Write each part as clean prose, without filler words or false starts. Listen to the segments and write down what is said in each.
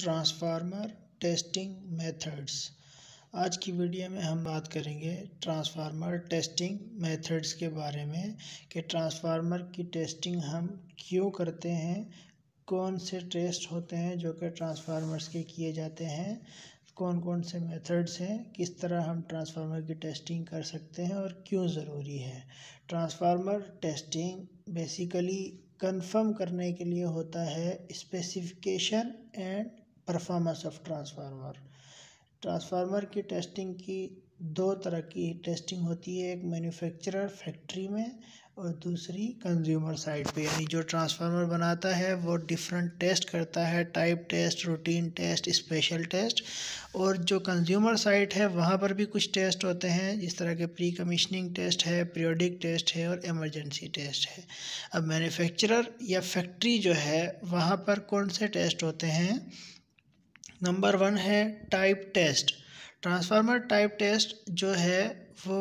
Transformer testing methods. आज की video में हम बात करेंगे ट्रांसफार्मर टेस्टिंग मेथड्स के बारे में कि ट्रांसफार्मर की टेस्टिंग हम क्यों करते हैं, कौन से टेस्ट होते हैं जो कि ट्रांसफार्मर्स के किए जाते हैं, कौन कौन से मेथड्स हैं, किस तरह हम ट्रांसफार्मर की टेस्टिंग कर सकते हैं और क्यों ज़रूरी है। ट्रांसफार्मर टेस्टिंग बेसिकली कंफर्म करने के लिए होता है specification and performance of transformer. Transformer की टेस्टिंग की दो तरह की टेस्टिंग होती है, एक मैन्युफैक्चरर फैक्ट्री में और दूसरी कंज्यूमर साइड पे। यानी जो ट्रांसफार्मर बनाता है वो डिफरेंट टेस्ट करता है, type test, routine test, special test. और जो कंज्यूमर साइट है वहाँ पर भी कुछ टेस्ट होते हैं, जिस तरह के प्री कमीशनिंग टेस्ट है, पीरियोडिक टेस्ट है और इमरजेंसी टेस्ट है। अब मैन्युफैक्चरर या फैक्ट्री जो है वहाँ पर कौन से टेस्ट होते हैं। नंबर 1 है type test. Transformer type test जो है वो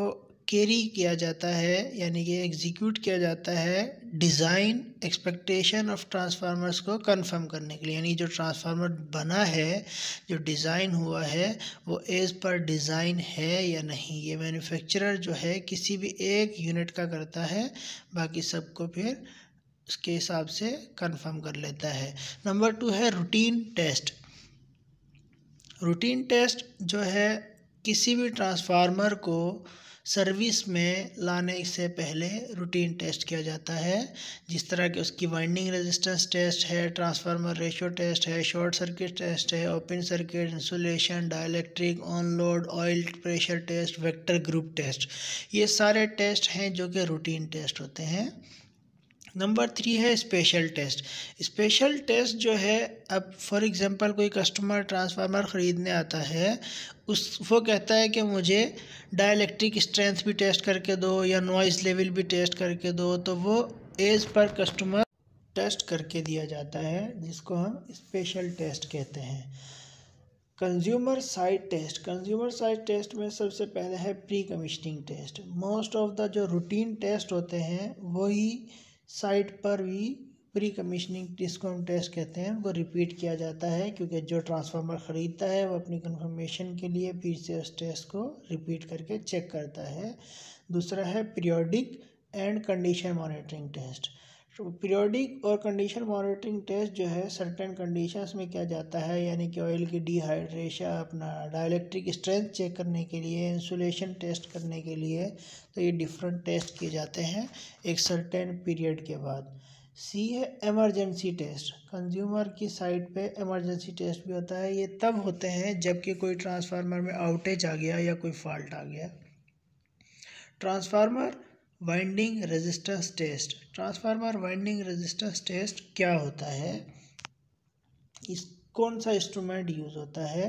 कैरी किया जाता है, यानी कि एग्जीक्यूट किया जाता है डिज़ाइन एक्सपेक्टेशन ऑफ ट्रांसफार्मर्स को कंफर्म करने के लिए। यानी जो ट्रांसफार्मर बना है, जो डिज़ाइन हुआ है, वो एज़ पर डिज़ाइन है या नहीं, ये मैन्युफैक्चरर जो है किसी भी एक यूनिट का करता है, बाकी सबको फिर उसके हिसाब से कंफर्म कर लेता है। नंबर 2 है रूटीन टेस्ट। रूटीन टेस्ट जो है किसी भी ट्रांसफार्मर को सर्विस में लाने से पहले रूटीन टेस्ट किया जाता है, जिस तरह कि उसकी वाइंडिंग रेजिस्टेंस टेस्ट है, ट्रांसफार्मर रेशियो टेस्ट है, शॉर्ट सर्किट टेस्ट है, open circuit, insulation, dielectric, on load, oil pressure test, vector group test. ये सारे टेस्ट हैं जो कि रूटीन टेस्ट होते हैं। नंबर 3 है स्पेशल टेस्ट। स्पेशल टेस्ट जो है, अब फॉर एग्जांपल कोई कस्टमर ट्रांसफार्मर ख़रीदने आता है, वो कहता है कि मुझे डाइलेक्ट्रिक स्ट्रेंथ भी टेस्ट करके दो या नॉइज़ लेवल भी टेस्ट करके दो, तो वो एज पर कस्टमर टेस्ट करके दिया जाता है, जिसको हम स्पेशल टेस्ट कहते हैं। Consumer side test. Consumer side test में सबसे पहले है pre commissioning test. Most of the जो रूटीन टेस्ट होते हैं वही साइट पर भी प्री कमीशनिंग जिसको हम टेस्ट कहते हैं वो रिपीट किया जाता है, क्योंकि जो ट्रांसफार्मर ख़रीदता है वो अपनी कंफर्मेशन के लिए फिर से उस टेस्ट को रिपीट करके चेक करता है। दूसरा है periodic and condition monitoring test. Periodic और कंडीशन मॉनिटरिंग टेस्ट जो है सर्टेन कंडीशंस में किया जाता है, यानी कि ऑयल की डिहाइड्रेशन, अपना डाइलेक्ट्रिक स्ट्रेंथ चेक करने के लिए, इंसुलेशन टेस्ट करने के लिए। तो ये डिफरेंट टेस्ट किए जाते हैं एक सर्टेन पीरियड के बाद। सी है एमरजेंसी टेस्ट। कंज्यूमर की साइड पे एमरजेंसी टेस्ट भी होता है। ये तब होते हैं जबकि कोई ट्रांसफार्मर में आउटेज आ गया या कोई फॉल्ट आ गया। Transformer winding resistance test. Transformer winding resistance test क्या होता है, इस कौन सा इंस्ट्रूमेंट यूज़ होता है,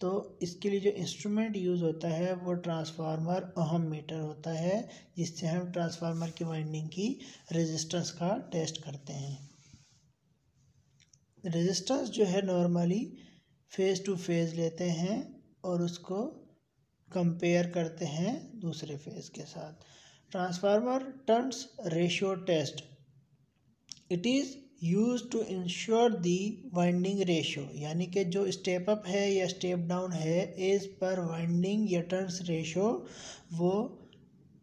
तो इसके लिए जो इंस्ट्रूमेंट यूज़ होता है वो ट्रांसफार्मर ओहम मीटर होता है, जिससे हम ट्रांसफार्मर की वाइंडिंग की रेजिस्टेंस का टेस्ट करते हैं। रेजिस्टेंस जो है नॉर्मली फेज़ टू फेज़ लेते हैं और उसको कंपेयर करते हैं दूसरे फेज़ के साथ। Transformer turns ratio test. It is use to ensure the winding ratio, यानी कि जो स्टेप अप है या स्टेप डाउन है एज पर वाइंडिंग या टर्न्स रेशियो वो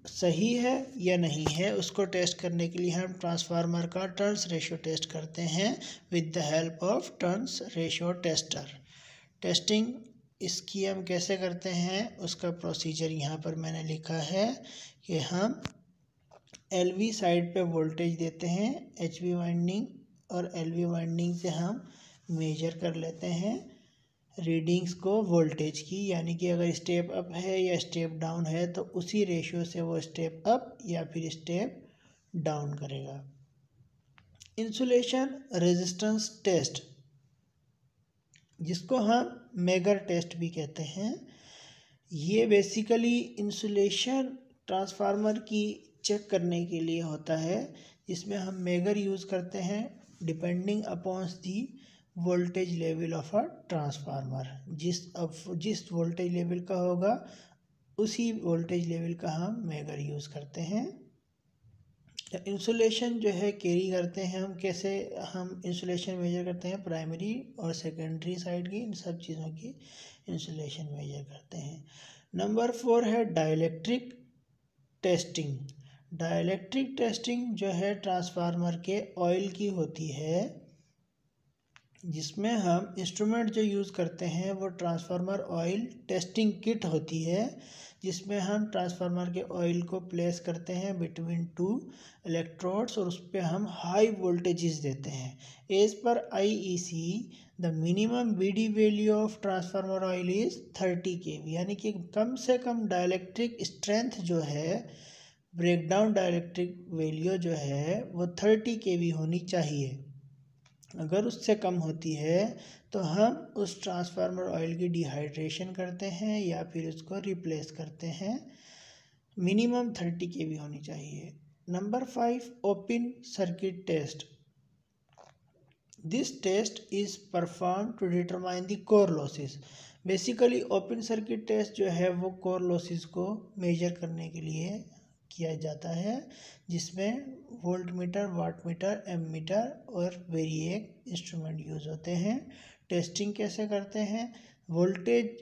सही है या नहीं है, उसको टेस्ट करने के लिए हम ट्रांसफार्मर का टर्न्स रेशियो टेस्ट करते हैं with the help of turns ratio tester. Testing इसकी हम कैसे करते हैं, उसका प्रोसीजर यहाँ पर मैंने लिखा है कि हम एलवी साइड पे वोल्टेज देते हैं, एचवी वाइंडिंग और एलवी वाइंडिंग से हम मेजर कर लेते हैं रीडिंग्स को वोल्टेज की, यानी कि अगर स्टेप अप है या स्टेप डाउन है तो उसी रेशियो से वो स्टेप अप या फिर स्टेप डाउन करेगा। इंसुलेशन रेजिस्टेंस टेस्ट, जिसको हम मेगर टेस्ट भी कहते हैं, ये बेसिकली इंसुलेशन ट्रांसफार्मर की चेक करने के लिए होता है, जिसमें हम मेगर यूज़ करते हैं depending upon the voltage level of a transformer. जिस वोल्टेज लेवल का होगा उसी वोल्टेज लेवल का हम मेगर यूज़ करते हैं। इंसुलेशन जो है कैरी करते हैं हम, कैसे हम इंसुलेशन मेजर करते हैं, प्राइमरी और सेकेंडरी साइड की इन सब चीज़ों की इंसुलेशन मेजर करते हैं। नंबर 4 है डाइलेक्ट्रिक टेस्टिंग। डाइलेक्ट्रिक टेस्टिंग जो है ट्रांसफार्मर के ऑयल की होती है, जिसमें हम इंस्ट्रूमेंट जो यूज़ करते हैं वो ट्रांसफार्मर ऑयल टेस्टिंग किट होती है, जिसमें हम ट्रांसफार्मर के ऑयल को प्लेस करते हैं बिटवीन 2 इलेक्ट्रोड्स और उस पर हम हाई वोल्टेजेस देते हैं। As per IEC the minimum BD value of transformer oil is 30 kV, यानी कि कम से कम डाइलेक्ट्रिक स्ट्रेंथ जो है, ब्रेकडाउन डाइलेक्ट्रिक वैल्यू जो है वो 30 kV होनी चाहिए। अगर उससे कम होती है तो हम उस ट्रांसफार्मर ऑयल की डिहाइड्रेशन करते हैं या फिर उसको रिप्लेस करते हैं। मिनिमम 30 kV होनी चाहिए। Number 5 open circuit test. This test is perform to determine the core losses. Basically open circuit test जो है वो कोर लॉसेस को मेजर करने के लिए किया जाता है, जिसमें volt meter, watt meter, ammeter और वेरिएक इंस्ट्रूमेंट यूज़ होते हैं। टेस्टिंग कैसे करते हैं? Voltage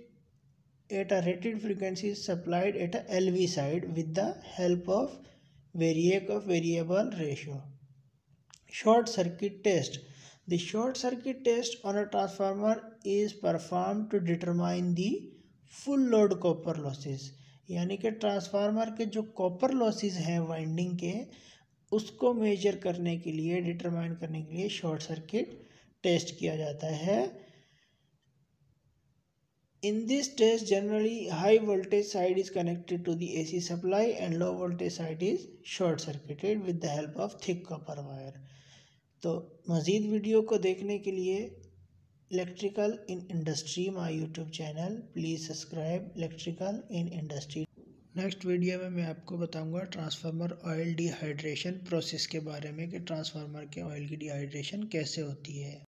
at a rated frequency supplied at a LV side with the help of variac of variable ratio. Short circuit test. The short circuit test on a transformer is performed to determine the full load copper losses, यानी कि transformer के जो copper losses हैं winding के, उसको major करने के लिए, डिटरमाइन करने के लिए शॉर्ट सर्किट टेस्ट किया जाता है। In this test generally high voltage side is connected to the AC supply and low voltage side is short circuited with the help of thick copper wire। तो मज़ीद video को देखने के लिए electrical in industry my YouTube channel please subscribe electrical in industry. Next video में मैं आपको बताऊंगा ट्रांसफार्मर ऑयल डिहाइड्रेशन प्रोसेस के बारे में, कि ट्रांसफार्मर के ऑयल की डिहाइड्रेशन कैसे होती है।